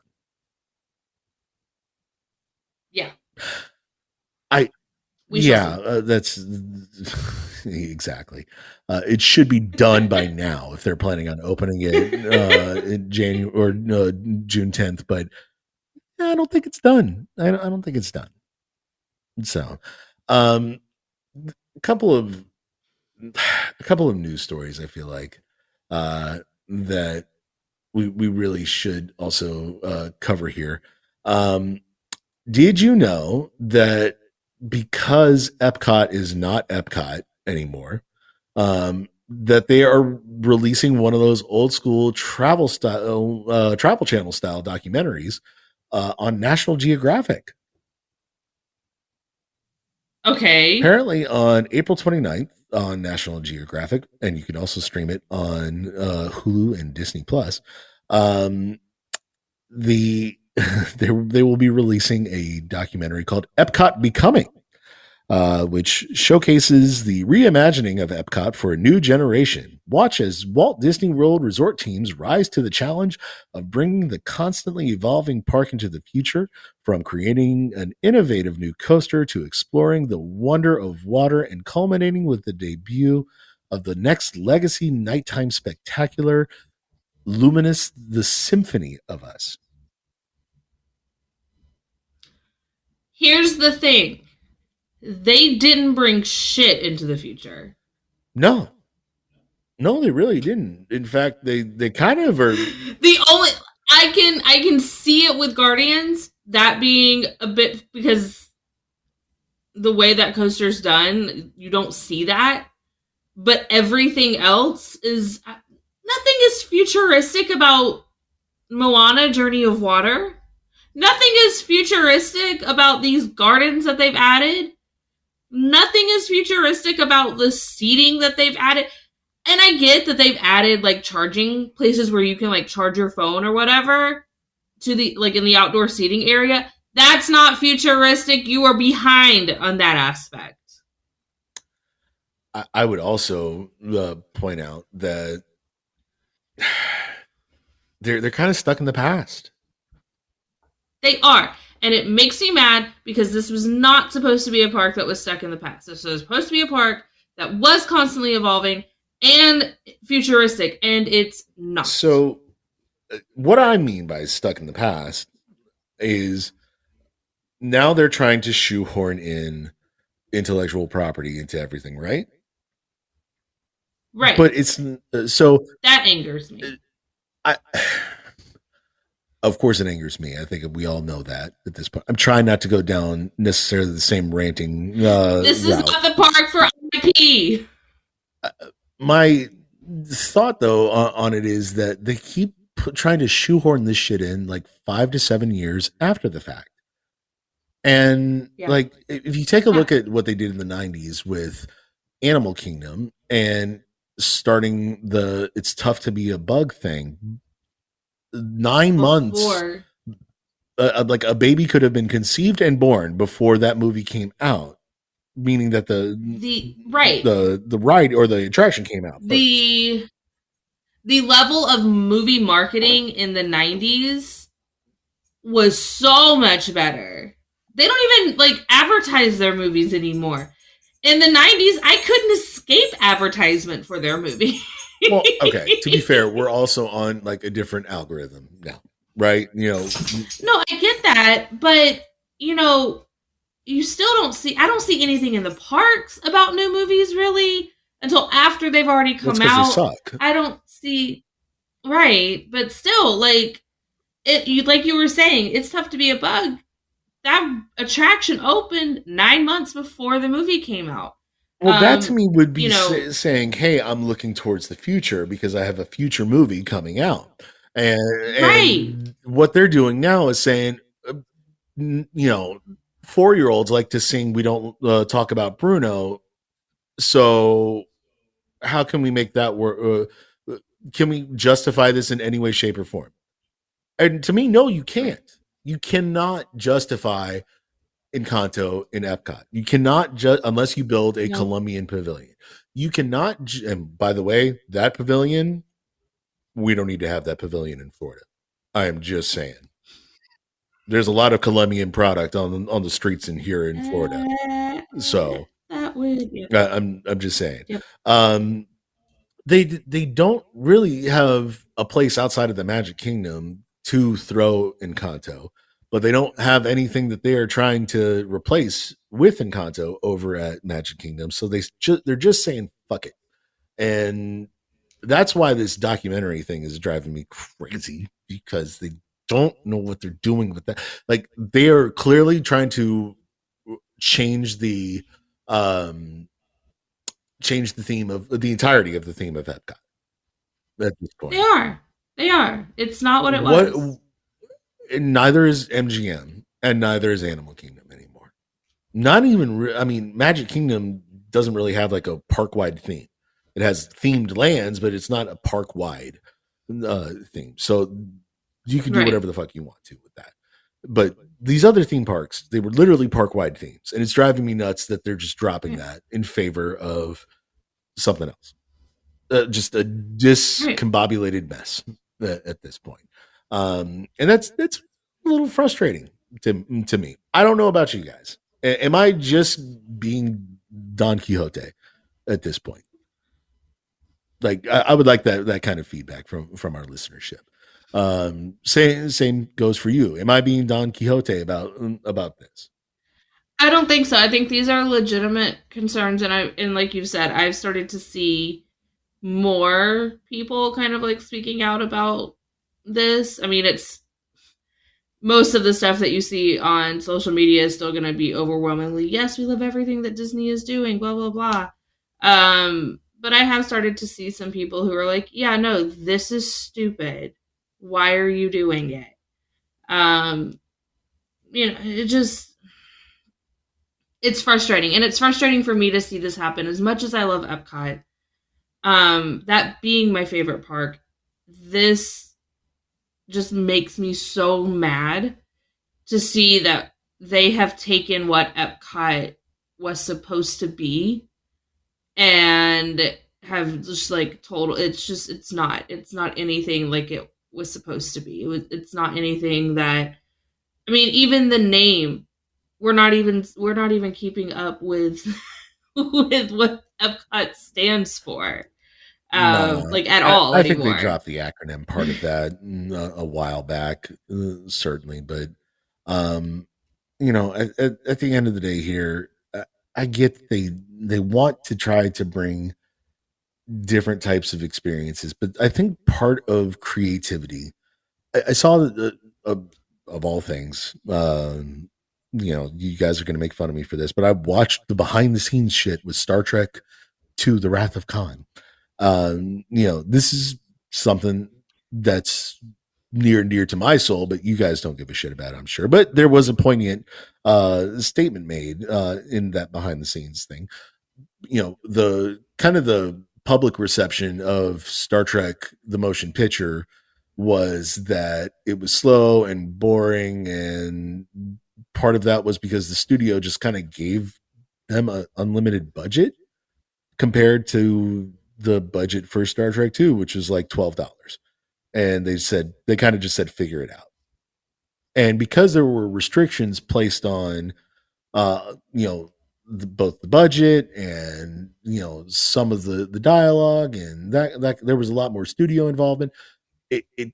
[SPEAKER 4] Yeah.
[SPEAKER 1] That's exactly. It should be done by now if they're planning on opening it in January or June 10th. But I don't think it's done. I don't think it's done. So, a couple of news stories. I feel like that we really should also cover here. Did you know that because Epcot is not Epcot anymore, that they are releasing one of those old school travel channel style documentaries on National Geographic?
[SPEAKER 4] Okay.
[SPEAKER 1] Apparently on April 29th on National Geographic, and you can also stream it on Hulu and Disney Plus. They will be releasing a documentary called Epcot Becoming, which showcases the reimagining of Epcot for a new generation. Watch as Walt Disney World resort teams rise to the challenge of bringing the constantly evolving park into the future, from creating an innovative new coaster to exploring the wonder of water, and culminating with the debut of the next legacy nighttime spectacular, Luminous: The Symphony of Us.
[SPEAKER 4] Here's the thing. They didn't bring shit into the future.
[SPEAKER 1] No, they really didn't. In fact, they kind of are.
[SPEAKER 4] The only I can see it with Guardians, that being a bit, because the way that coaster's done, you don't see that. But everything else is, nothing is futuristic about Moana: Journey of Water. Nothing is futuristic about these gardens that they've added. Nothing is futuristic about the seating that they've added. And I get that they've added like charging places where you can like charge your phone or whatever to the, like, in the outdoor seating area. That's not futuristic. You are behind on that aspect.
[SPEAKER 1] I would also point out that they're kind of stuck in the past.
[SPEAKER 4] They are. And it makes me mad because this was not supposed to be a park that was stuck in the past. This was supposed to be a park that was constantly evolving and futuristic, and it's not.
[SPEAKER 1] So, what I mean by stuck in the past is now they're trying to shoehorn in intellectual property into everything, right?
[SPEAKER 4] Right.
[SPEAKER 1] But it's so
[SPEAKER 4] That angers me.
[SPEAKER 1] I of course it angers me. I think we all know that at this point. I'm trying not to go down necessarily the same ranting
[SPEAKER 4] This is
[SPEAKER 1] route.
[SPEAKER 4] not the park for IP.
[SPEAKER 1] My thought though on it is that they keep trying to shoehorn this shit in like 5 to 7 years after the fact. And
[SPEAKER 4] Yeah.
[SPEAKER 1] like if you take a look at what they did in the 90s with Animal Kingdom and starting the it's tough to be a bug thing, 9 months
[SPEAKER 4] Before.
[SPEAKER 1] like a baby could have been conceived and born before that movie came out, meaning that the ride or the attraction came out first.
[SPEAKER 4] The level of movie marketing in the 90s was so much better. They don't even like advertise their movies anymore. In the 90s, I couldn't escape advertisement for their movie.
[SPEAKER 1] Well, okay, to be fair, we're also on like a different algorithm now, right? You know.
[SPEAKER 4] No, I get that, but you know, you still don't see I don't see anything in the parks about new movies really until after they've already come out.
[SPEAKER 1] They suck.
[SPEAKER 4] I don't see right, but still like like you were saying, it's tough to be a bug. That attraction opened 9 months before the movie came out.
[SPEAKER 1] Well, that to me would be saying, "Hey, I'm looking towards the future because I have a future movie coming out." And what they're doing now is saying, you know, 4-year-olds like to sing "We Don't Talk About Bruno," so how can we make that work? Can we justify this in any way, shape, or form? And to me, no, you can't. You cannot justify Encanto in Epcot. You cannot unless you build a Colombian pavilion. You cannot. And by the way, that pavilion, we don't need to have that pavilion in Florida. I am just saying. There's a lot of Colombian product on the streets in here in Florida. So
[SPEAKER 4] that would. Yep.
[SPEAKER 1] I'm just saying.
[SPEAKER 4] Yep.
[SPEAKER 1] They don't really have a place outside of the Magic Kingdom to throw Encanto, but they don't have anything that they are trying to replace with Encanto over at Magic Kingdom. So they're just saying fuck it, and that's why this documentary thing is driving me crazy because they don't know what they're doing with that. Like they are clearly trying to change the theme of the entirety of the theme of Epcot at this point.
[SPEAKER 4] They are. It's not what it was.
[SPEAKER 1] Neither is MGM and neither is Animal Kingdom anymore. Not even, I mean, Magic Kingdom doesn't really have like a park-wide theme. It has themed lands, but it's not a park-wide theme. So you can do whatever the fuck you want to with that. But these other theme parks, they were literally park-wide themes. And it's driving me nuts that they're just dropping that in favor of something else. Just a discombobulated mess at this point. And that's a little frustrating to me. I don't know about you guys. Am I just being Don Quixote at this point? Like I would like that kind of feedback from our listenership. Same goes for you. Am I being Don Quixote about this?
[SPEAKER 4] I don't think so. I think these are legitimate concerns, and like you said, I've started to see more people kind of like speaking out about this. I mean, it's most of the stuff that you see on social media is still going to be overwhelmingly, yes, we love everything that Disney is doing, blah, blah, blah. But I have started to see some people who are like, yeah, no, this is stupid. Why are you doing it? You know, it's frustrating. And it's frustrating for me to see this happen. As much as I love Epcot, that being my favorite park, this just makes me so mad to see that they have taken what Epcot was supposed to be and have just like it's not anything like it was supposed to be. It's not anything that, I mean, even the name, we're not even keeping up with with what Epcot stands for,
[SPEAKER 1] No,
[SPEAKER 4] like at all
[SPEAKER 1] I think they
[SPEAKER 4] anymore.
[SPEAKER 1] dropped the acronym part of that a while back, certainly. But um, at the end of the day, here, I get they want to try to bring different types of experiences, but I think part of creativity. I saw that of all things, you guys are going to make fun of me for this, but I watched the behind the scenes shit with Star Trek to The Wrath of Khan. This is something that's near and dear to my soul, but you guys don't give a shit about it, I'm sure. But there was a poignant statement made in that behind the scenes thing. The kind of the public reception of Star Trek the motion picture was that it was slow and boring, and part of that was because the studio just kind of gave them an unlimited budget compared to the budget for Star Trek 2, which was like $12. And they kind of just said figure it out. And because there were restrictions placed on both the budget and some of the dialogue, and that there was a lot more studio involvement, it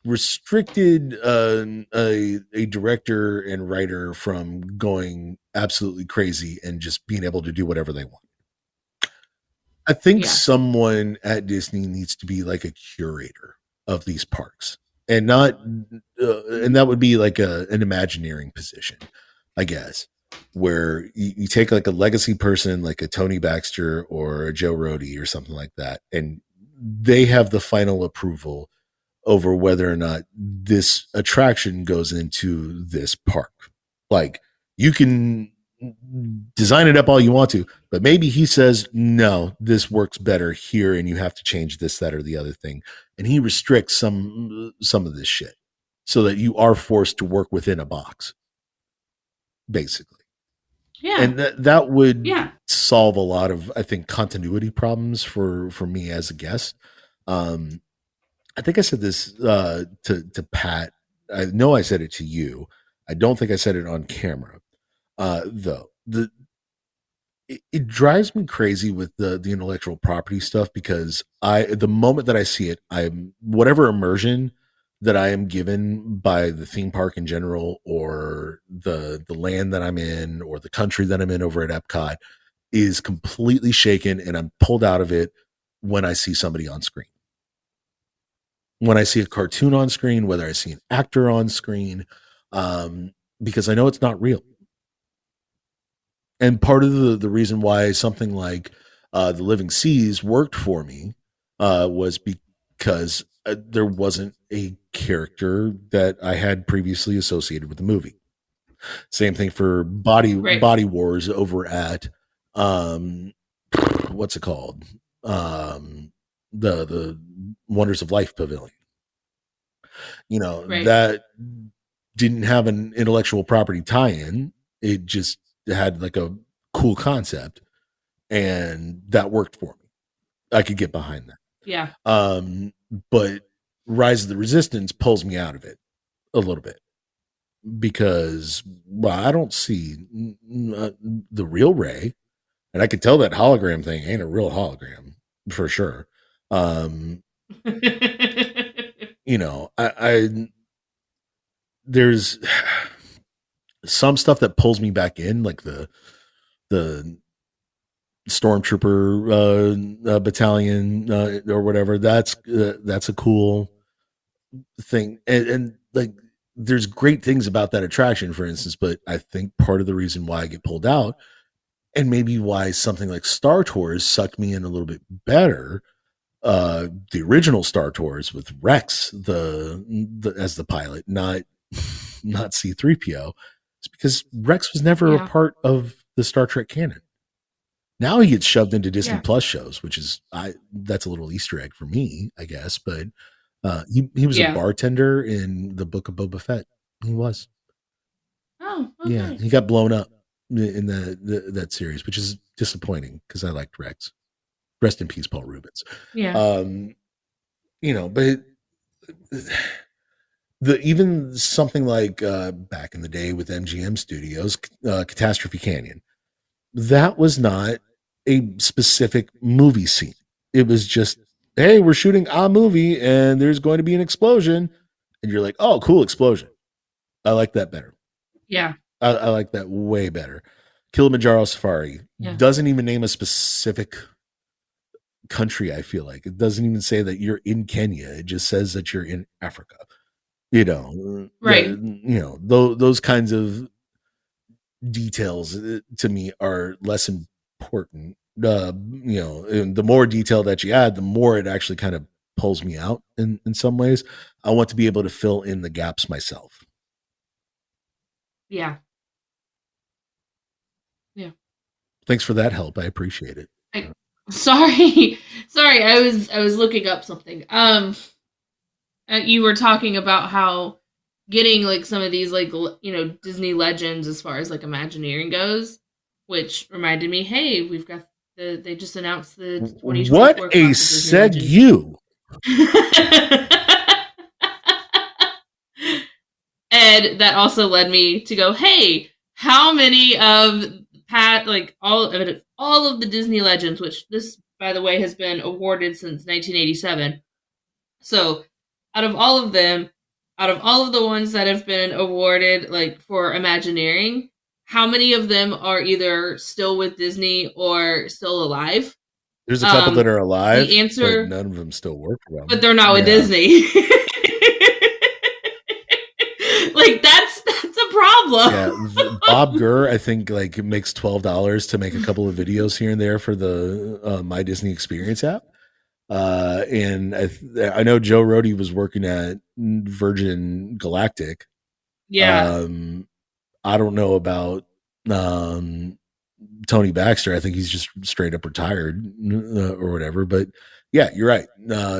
[SPEAKER 1] restricted a director and writer from going absolutely crazy and just being able to do whatever they want. I think
[SPEAKER 4] Yeah.
[SPEAKER 1] someone at Disney needs to be like a curator of these parks, and not, and that would be like an Imagineering position, I guess, where you take like a legacy person, like a Tony Baxter or a Joe Rohde or something like that, and they have the final approval over whether or not this attraction goes into this park. Like, you can design it up all you want to, but maybe he says, no, this works better here, and you have to change this, that, or the other thing. And he restricts some of this shit so that you are forced to work within a box, basically.
[SPEAKER 4] Yeah.
[SPEAKER 1] And that would
[SPEAKER 4] Yeah.
[SPEAKER 1] solve a lot of, I think, continuity problems for me as a guest. I think I said this to Pat. I know I said it to you. I don't think I said it on camera. Though it drives me crazy with the intellectual property stuff, because the moment that I see it, I'm whatever immersion that I am given by the theme park in general, or the land that I'm in, or the country that I'm in over at Epcot, is completely shaken, and I'm pulled out of it when I see somebody on screen. When I see a cartoon on screen, whether I see an actor on screen, because I know it's not real. And part of the reason why something like The Living Seas worked for me was because there wasn't a character that I had previously associated with the movie. Same thing for Body Wars over at what's it called? The Wonders of Life Pavilion. That didn't have an intellectual property tie-in. It just had like a cool concept, and that worked for me. I could get behind that.
[SPEAKER 4] Yeah.
[SPEAKER 1] But Rise of the Resistance pulls me out of it a little bit, because I don't see the real Rey, and I could tell that hologram thing ain't a real hologram for sure. I there's some stuff that pulls me back in, like the stormtrooper battalion or whatever. That's a cool thing, and like there's great things about that attraction, for instance. But I think part of the reason why I get pulled out, and maybe why something like Star Tours sucked me in a little bit better, the original Star Tours with Rex as the pilot, not C-3PO, it's because Rex was never a part of the Star Trek canon. Now he gets shoved into Disney Plus shows, which is that's a little Easter egg for me, I guess. But he was a bartender in the Book of Boba Fett. He was.
[SPEAKER 4] Oh, okay.
[SPEAKER 1] Yeah, he got blown up in that series, which is disappointing because I liked Rex. Rest in peace, Paul Rubens.
[SPEAKER 4] Yeah.
[SPEAKER 1] But even something like back in the day with MGM Studios, Catastrophe Canyon, that was not a specific movie scene. It was just, hey, we're shooting a movie and there's going to be an explosion. And you're like, oh, cool explosion. I like that better.
[SPEAKER 4] Yeah.
[SPEAKER 1] I like that way better. Kilimanjaro Safari doesn't even name a specific country. I feel like it doesn't even say that you're in Kenya. It just says that you're in Africa.
[SPEAKER 4] Right.
[SPEAKER 1] Those kinds of details to me are less important. And the more detail that you add, the more it actually kind of pulls me out in some ways. I want to be able to fill in the gaps myself.
[SPEAKER 4] Yeah.
[SPEAKER 1] Thanks for that help. I appreciate it.
[SPEAKER 4] Sorry. I was looking up something. You were talking about how getting like some of these like Disney legends as far as like Imagineering goes, which reminded me, hey, we've got they just announced the 2024
[SPEAKER 1] what
[SPEAKER 4] class
[SPEAKER 1] a
[SPEAKER 4] of Disney
[SPEAKER 1] segue.
[SPEAKER 4] And that also led me to go, hey, how many of all of the Disney legends, which this, by the way, has been awarded since 1987. So out of all of them, out of all of the ones that have been awarded like for Imagineering, how many of them are either still with Disney or still alive?
[SPEAKER 1] There's a couple that are alive,
[SPEAKER 4] the answer,
[SPEAKER 1] but none of them still work for them.
[SPEAKER 4] But they're not with Disney. Like that's a problem.
[SPEAKER 1] Yeah, Bob Gurr, I think like makes $12 to make a couple of videos here and there for the My Disney Experience app. And I know Joe Rohde was working at Virgin Galactic.
[SPEAKER 4] Yeah.
[SPEAKER 1] I don't know about Tony Baxter. I think he's just straight up retired or whatever. But yeah, you're right.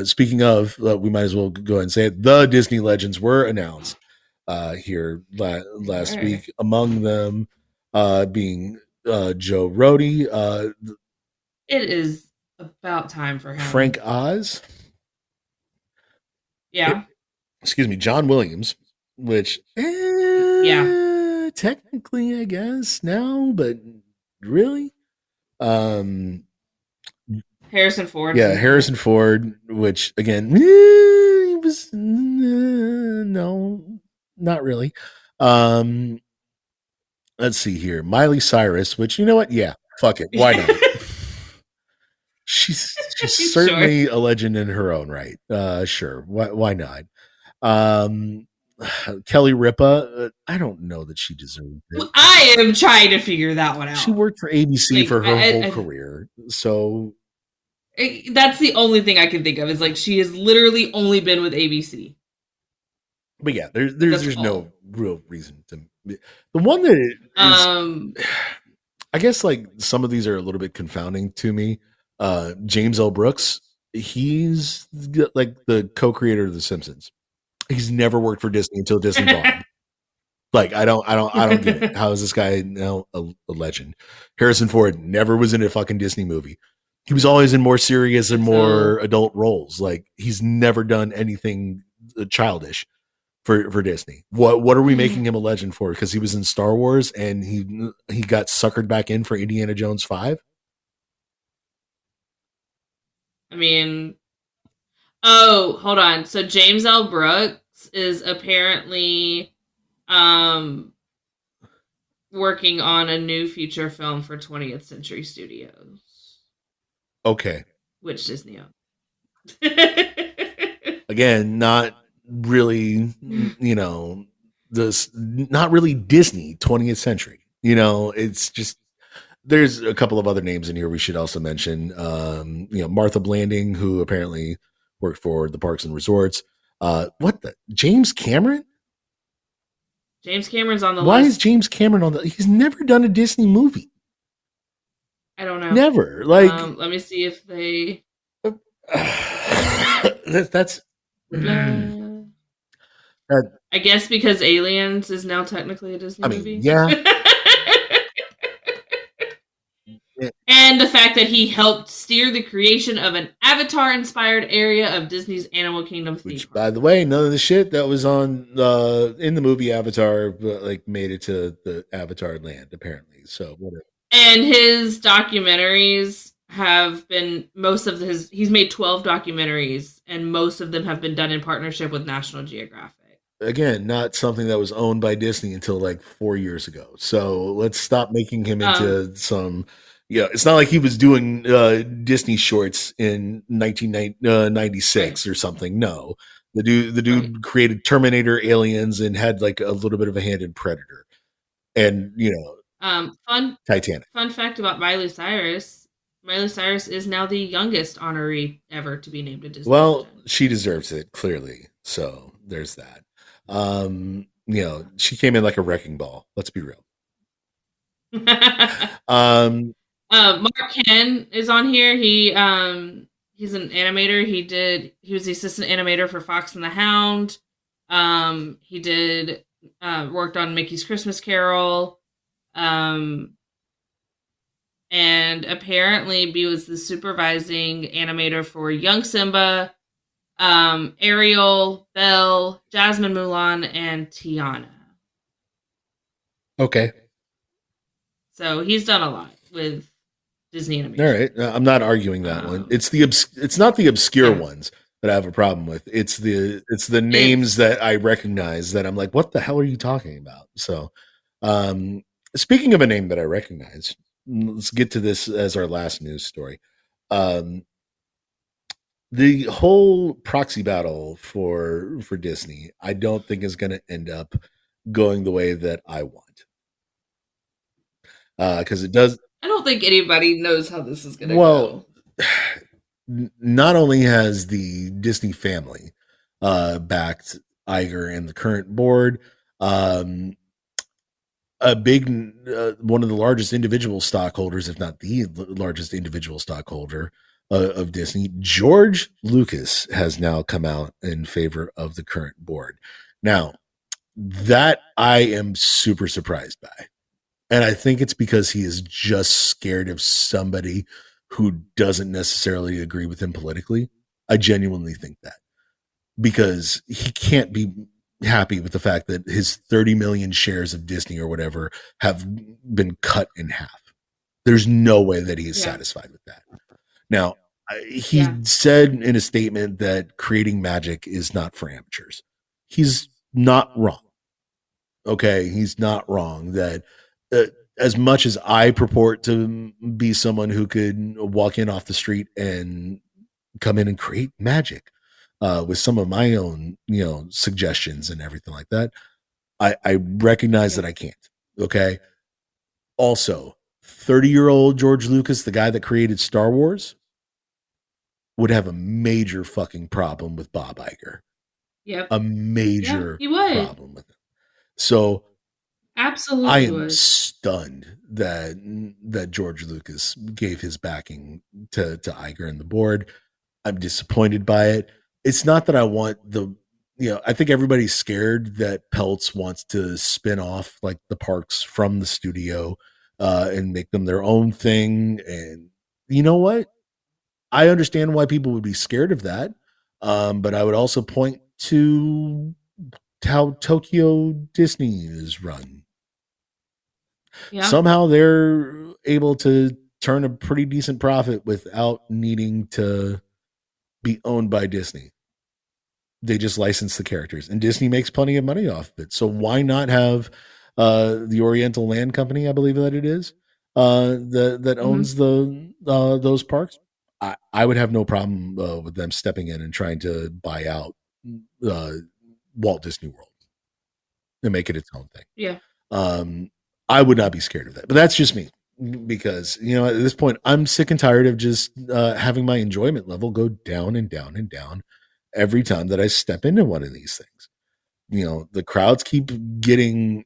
[SPEAKER 1] Speaking of, we might as well go ahead and say it. The Disney legends were announced here last week. Among them being Joe Rohde.
[SPEAKER 4] It is about time for him.
[SPEAKER 1] Frank Oz.
[SPEAKER 4] Yeah.
[SPEAKER 1] Excuse me, John Williams, which technically I guess now, but really
[SPEAKER 4] Harrison Ford.
[SPEAKER 1] Yeah, Harrison Ford, which again he was no, not really. Let's see here. Miley Cyrus, which you know what? Yeah, fuck it. Why not? She's certainly a legend in her own right. Sure. Why not? Kelly Ripa, I don't know that she deserves it.
[SPEAKER 4] I am trying to figure that one out.
[SPEAKER 1] She worked for ABC for her whole career. So
[SPEAKER 4] that's the only thing I can think of is like she has literally only been with ABC.
[SPEAKER 1] But yeah, there's no real reason to. The one that is, I guess like some of these are a little bit confounding to me. James L. Brooks, he's like the co-creator of The Simpsons. He's never worked for Disney until Disney bought him. Like I don't get it. How is this guy now a legend? Harrison Ford never was in a fucking Disney movie. He was always in more serious and more adult roles. Like he's never done anything childish for Disney. What are we making him a legend for? Because he was in Star Wars and he got suckered back in for Indiana Jones 5.
[SPEAKER 4] I mean, hold on. So James L. Brooks is apparently working on a new feature film for 20th Century Studios.
[SPEAKER 1] Okay.
[SPEAKER 4] Which Disney owns.
[SPEAKER 1] Again, not really, not really Disney 20th Century. It's just, there's a couple of other names in here we should also mention. Martha Blanding, who apparently worked for the Parks and Resorts. James Cameron?
[SPEAKER 4] James Cameron's on the list.
[SPEAKER 1] Why is James Cameron on he's never done a Disney movie.
[SPEAKER 4] I don't know.
[SPEAKER 1] Never. Like,
[SPEAKER 4] let me see if they.
[SPEAKER 1] That's.
[SPEAKER 4] I guess because Aliens is now technically a Disney movie.
[SPEAKER 1] Yeah.
[SPEAKER 4] And the fact that he helped steer the creation of an Avatar-inspired area of Disney's Animal Kingdom theme.
[SPEAKER 1] Which, by the way, none of the shit that was on in the movie Avatar made it to the Avatar land, apparently. So whatever.
[SPEAKER 4] And his documentaries have been he's made 12 documentaries, and most of them have been done in partnership with National Geographic.
[SPEAKER 1] Again, not something that was owned by Disney until like 4 years ago. So let's stop making him
[SPEAKER 4] Um,
[SPEAKER 1] into some. Yeah, it's not like he was doing Disney shorts in 1996
[SPEAKER 4] right,
[SPEAKER 1] or something. No, the
[SPEAKER 4] right.
[SPEAKER 1] dude created Terminator, Aliens, and had like a little bit of a hand in Predator, and
[SPEAKER 4] Fun
[SPEAKER 1] Titanic.
[SPEAKER 4] fun fact about Miley Cyrus. Miley Cyrus is now the youngest honoree ever to be named a Disney
[SPEAKER 1] Well,
[SPEAKER 4] legend.
[SPEAKER 1] she deserves it clearly. So there's that. She came in like a wrecking ball. Let's be real. Um,
[SPEAKER 4] Mark Ken is on here. He's an animator. He was the assistant animator for Fox and the Hound. He did worked on Mickey's Christmas Carol. Um, and apparently he was the supervising animator for Young Simba, Ariel, Belle, Jasmine Mulan, and Tiana.
[SPEAKER 1] okay.
[SPEAKER 4] So he's done a lot with Disney
[SPEAKER 1] All
[SPEAKER 4] animation.
[SPEAKER 1] right. I'm not arguing that one.
[SPEAKER 4] Um,
[SPEAKER 1] It's not the obscure
[SPEAKER 4] yeah,
[SPEAKER 1] ones that I have a problem with. It's the names
[SPEAKER 4] it's
[SPEAKER 1] that I recognize that I'm like, what the hell are you talking about? So, um, speaking of a name that I recognize, let's get to this as our last news story. Um, the whole proxy battle for Disney, I don't think is going to end up going the way that I want. Because it does.
[SPEAKER 4] I don't think anybody knows how this is gonna
[SPEAKER 1] Well,
[SPEAKER 4] go.
[SPEAKER 1] not only has the Disney family backed Iger and the current board, um, a big one of the largest individual stockholders, if not the largest individual stockholder of Disney, George Lucas, has now come out in favor of the current board. Now, that I am super surprised by. And I think it's because he is just scared of somebody who doesn't necessarily agree with him politically. I genuinely think that because he can't be happy with the fact that his 30 million shares of Disney or whatever have been cut in half. There's no way that he is
[SPEAKER 4] Yeah,
[SPEAKER 1] satisfied with that. Now, he
[SPEAKER 4] yeah,
[SPEAKER 1] said in a statement that creating magic is not for amateurs. He's not wrong. Okay, he's not wrong that uh, as much as I purport to be someone who could walk in off the street and come in and create magic with some of my own, suggestions and everything like that, I recognize
[SPEAKER 4] yeah,
[SPEAKER 1] that I can't. Okay. Also, 30-year-old George Lucas, the guy that created Star Wars, would have a major fucking problem with Bob Iger.
[SPEAKER 4] yep,
[SPEAKER 1] A
[SPEAKER 4] yeah.
[SPEAKER 1] major
[SPEAKER 4] He would
[SPEAKER 1] problem with him. So I
[SPEAKER 4] absolutely
[SPEAKER 1] am
[SPEAKER 4] would.
[SPEAKER 1] stunned that George Lucas gave his backing to Iger and the board. I'm disappointed by it. It's not that I want I think everybody's scared that Peltz wants to spin off like the parks from the studio and make them their own thing. And you know what? I understand why people would be scared of that. But I would also point to how Tokyo Disney is run.
[SPEAKER 4] Yeah.
[SPEAKER 1] Somehow they're able to turn a pretty decent profit without needing to be owned by Disney. They just license the characters, and Disney makes plenty of money off of it. So why not have the Oriental Land Company, I believe that it is, that
[SPEAKER 4] Hmm.
[SPEAKER 1] owns the those parks? I would have no problem with them stepping in and trying to buy out uh, Walt Disney World and make it its own thing.
[SPEAKER 4] Yeah.
[SPEAKER 1] Um, I would not be scared of that, but that's just me because at this point I'm sick and tired of just having my enjoyment level go down and down and down every time that I step into one of these things. The crowds keep getting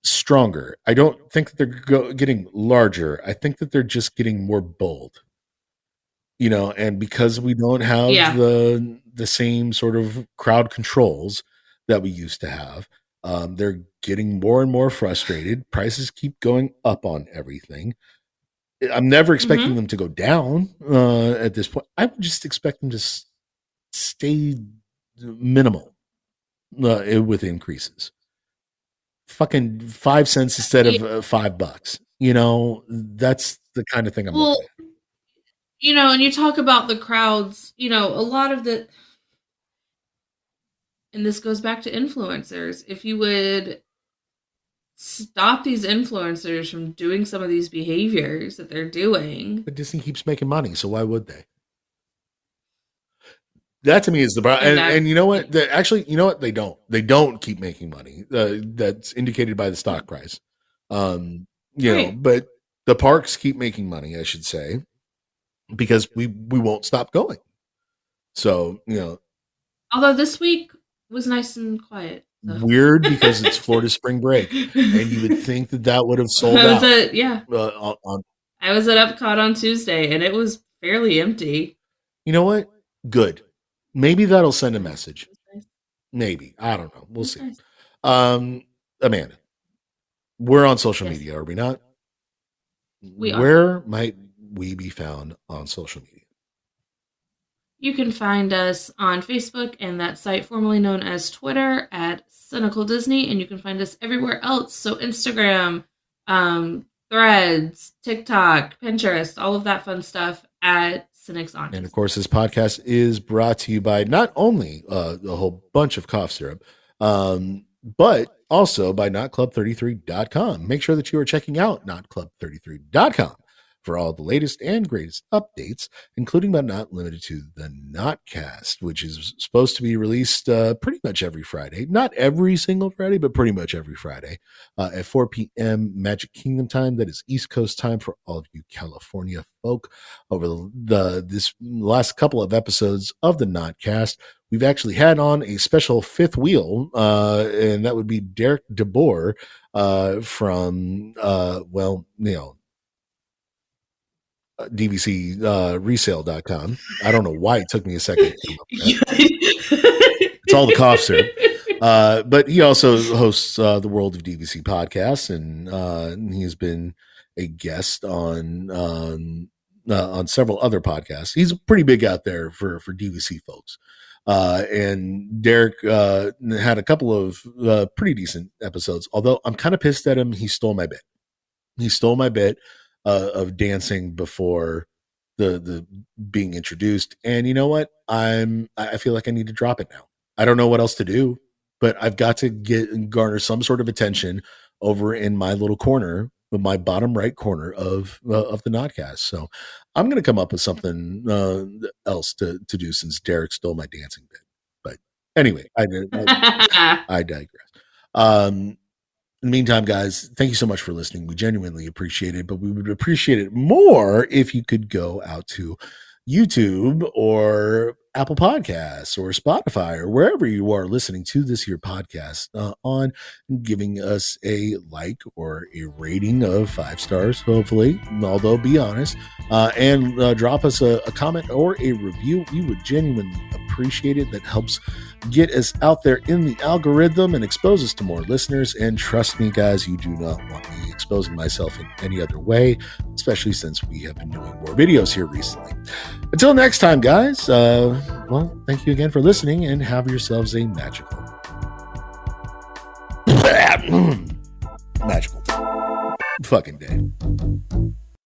[SPEAKER 1] stronger. I don't think that they're getting larger. I think that they're just getting more bold. And because we don't have
[SPEAKER 4] Yeah.
[SPEAKER 1] the same sort of crowd controls that we used to have, they're getting more and more frustrated. Prices keep going up on everything. I'm never expecting
[SPEAKER 4] Hmm.
[SPEAKER 1] them to go down at this point. I would just expect them to stay minimal with increases. fucking 5 cents instead of $5. That's the kind of thing I'm looking at.
[SPEAKER 4] And you talk about the crowds, a lot of the, and this goes back to influencers. If you would stop these influencers from doing some of these behaviors that they're doing.
[SPEAKER 1] But Disney keeps making money, so why would they? That to me is the problem. And you know what? Actually, you know what? They don't. They don't keep making money. That's indicated by the stock price. Right. But the parks keep making money, I should say, because we won't stop going. So,
[SPEAKER 4] although this week was nice and quiet. So.
[SPEAKER 1] Weird because it's Florida spring break, and you would think that would have sold out.
[SPEAKER 4] I was at Epcot on Tuesday, and it was fairly empty.
[SPEAKER 1] You know what? Good. Maybe that'll send a message. Maybe. I don't know. We'll see. Nice. Amanda, we're on social media, are we not?
[SPEAKER 4] We are.
[SPEAKER 1] Where might we be found on social media?
[SPEAKER 4] You can find us on Facebook and that site formerly known as Twitter at Cynical Disney, and you can find us everywhere else. So Instagram, Threads, TikTok, Pinterest, all of that fun stuff at Cynics on.
[SPEAKER 1] And of course, this podcast is brought to you by not only a whole bunch of cough syrup, but also by NotClub33.com. Make sure that you are checking out NotClub33.com for all the latest and greatest updates, including but not limited to the Notcast, which is supposed to be released pretty much every Friday. Not every single Friday, but pretty much every Friday at 4 p.m. Magic Kingdom time. That is East Coast time for all of you California folk. Over this last couple of episodes of the Notcast, we've actually had on a special fifth wheel, and that would be Derek DeBoer from, DVCresale.com. I don't know why it took me a second to come up with that. It's all the cough syrup. But he also hosts the World of DVC podcast, and he's been a guest on several other podcasts. He's pretty big out there for DVC folks. And Derek had a couple of pretty decent episodes, although I'm kind of pissed at him. He stole my bit. Of dancing before the being introduced. And you know what? I feel like I need to drop it now. I don't know what else to do, but I've got to garner some sort of attention over in my little corner, my bottom right corner of the Notcast. So I'm going to come up with something else to do since Derek stole my dancing bit. But anyway, I digress. In the meantime, guys, thank you so much for listening. We genuinely appreciate it, but we would appreciate it more if you could go out to YouTube or Apple Podcasts or Spotify or wherever you are listening to this here podcast on giving us a like or a rating of 5 stars, hopefully, although be honest, and drop us a comment or a review. We would genuinely appreciate it. That helps get us out there in the algorithm and expose us to more listeners. And trust me, guys, you do not want me exposing myself in any other way, especially since we have been doing more videos here recently. Until next time, guys, well, thank you again for listening and have yourselves a magical fucking day.